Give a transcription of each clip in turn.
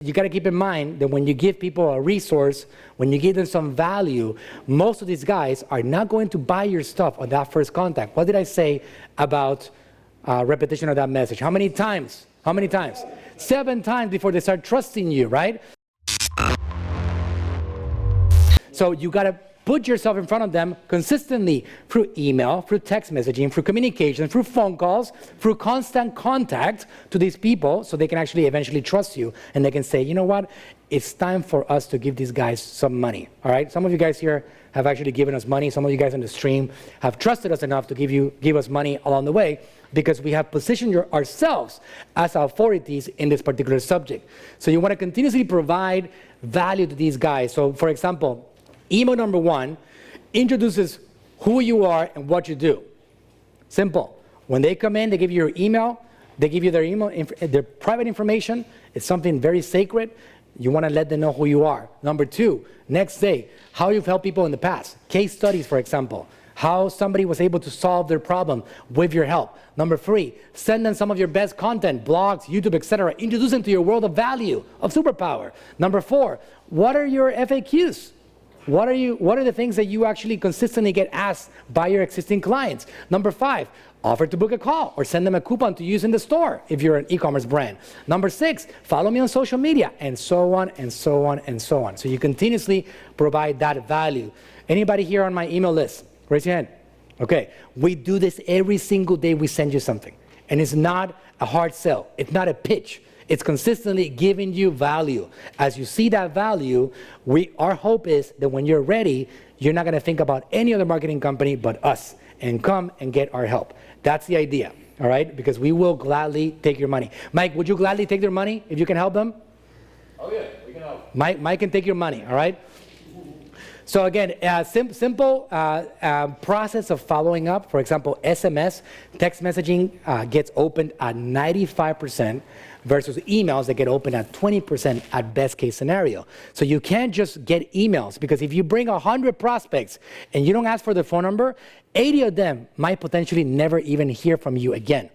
You got to keep in mind that when you give people a resource, when you give them some value, most of these guys are not going to buy your stuff on that first contact. What did I say about repetition of that message? How many times? How many times? 7 times before they start trusting you, right? So you got to put yourself in front of them consistently through email, through text messaging, through communication, through phone calls, through constant contact to these people so they can actually eventually trust you and they can say, you know what, it's time for us to give these guys some money, all right? Some of you guys here have actually given us money. Some of you guys on the stream have trusted us enough to give us money along the way because we have positioned ourselves as authorities in this particular subject. So you want to continuously provide value to these guys. So for example, email number 1 introduces who you are and what you do. Simple. When they come in, they give you your email. They give you their private information. It's something very sacred. You want to let them know who you are. Number 2, next day, how you've helped people in the past. Case studies, for example. How somebody was able to solve their problem with your help. Number 3, send them some of your best content, blogs, YouTube, etc. Introduce them to your world of value, of superpower. Number 4, what are your FAQs? What are the things that you actually consistently get asked by your existing clients? Number 5, offer to book a call or send them a coupon to use in the store if you're an e-commerce brand. Number 6, follow me on social media, and so on and so on and so on. So you continuously provide that value. Anybody here on my email list? Raise your hand. Okay, we do this every single day. We send you something, and it's not a hard sell. It's not a pitch. It's consistently giving you value. As you see that value, our hope is that when you're ready, you're not going to think about any other marketing company but us, and come and get our help. That's the idea, all right? Because we will gladly take your money. Mike, would you gladly take their money if you can help them? Oh yeah, we can help. Mike can take your money, all right? So again, simple process of following up. For example, SMS, text messaging gets opened at 95% versus emails that get opened at 20% at best case scenario. So you can't just get emails, because if you bring 100 prospects and you don't ask for their phone number, 80 of them might potentially never even hear from you again.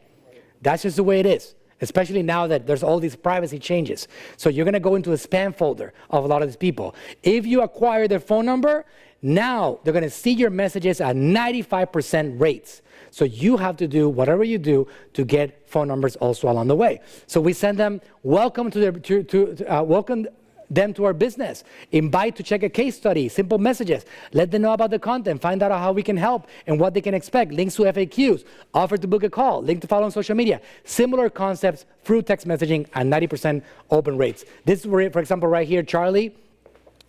That's just the way it is. Especially now that there's all these privacy changes. So you're going to go into a spam folder of a lot of these people. If you acquire their phone number, now they're going to see your messages at 95% rates. So you have to do whatever you do to get phone numbers also along the way. So we send them welcome welcome them to our business, invite to check a case study, simple messages, let them know about the content, find out how we can help and what they can expect, links to FAQs, offer to book a call, link to follow on social media, similar concepts through text messaging at 90% open rates. This is where, for example, right here, Charlie,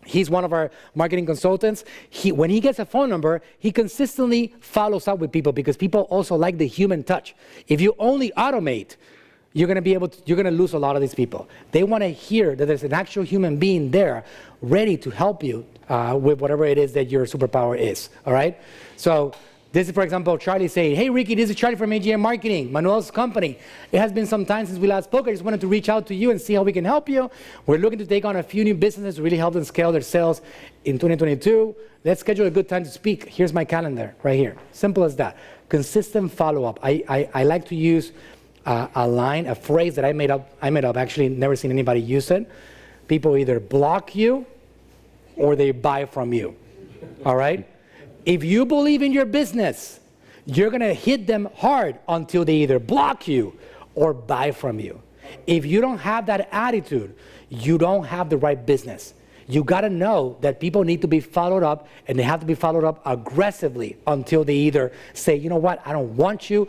he's one of our marketing consultants. When he gets a phone number, he consistently follows up with people because people also like the human touch. If you only automate, you're going to lose a lot of these people. They want to hear that there's an actual human being there ready to help you with whatever it is that your superpower is, all right? So this is, for example, Charlie saying, hey, Ricky, this is Charlie from AGM Marketing, Manuel's company. It has been some time since we last spoke. I just wanted to reach out to you and see how we can help you. We're looking to take on a few new businesses to really help them scale their sales in 2022. Let's schedule a good time to speak. Here's my calendar right here. Simple as that. Consistent follow-up. I like to use a phrase that I made up, actually never seen anybody use it. People either block you or they buy from you, all right? If you believe in your business, you're gonna hit them hard until they either block you or buy from you. If you don't have that attitude, you don't have the right business. You gotta know that people need to be followed up, and they have to be followed up aggressively until they either say, you know what, I don't want you,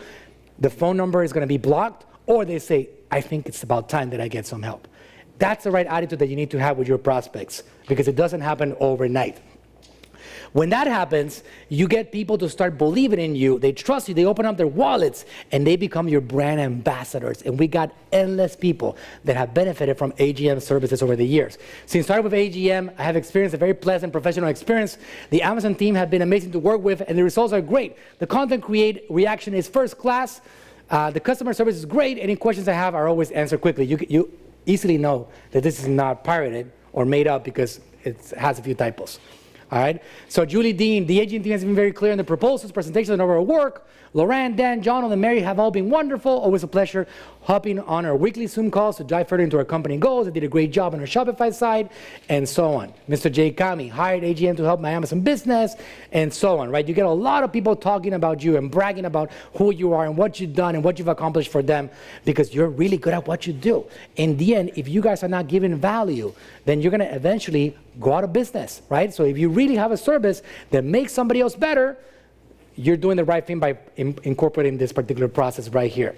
the phone number is going to be blocked, or they say, I think it's about time that I get some help. That's the right attitude that you need to have with your prospects, because it doesn't happen overnight. When that happens, you get people to start believing in you. They trust you. They open up their wallets, and they become your brand ambassadors. And we got endless people that have benefited from AGM services over the years. Since starting with AGM, I have experienced a very pleasant professional experience. The Amazon team have been amazing to work with, and the results are great. The content reaction is first class. The customer service is great. Any questions I have are always answered quickly. You easily know that this is not pirated or made up because it has a few typos. All right. So Julie Dean, the AGM team has been very clear in the proposals, presentation, and overall work. Loran, Dan, John, and Mary have all been wonderful. Always a pleasure hopping on our weekly Zoom calls to dive further into our company goals. They did a great job on our Shopify side, and so on. Mr. J. Kami hired AGM to help my Amazon business, and so on, right? You get a lot of people talking about you and bragging about who you are and what you've done and what you've accomplished for them because you're really good at what you do. In the end, if you guys are not giving value, then you're going to eventually go out of business, right? So if you really have a service that makes somebody else better, you're doing the right thing by incorporating this particular process right here.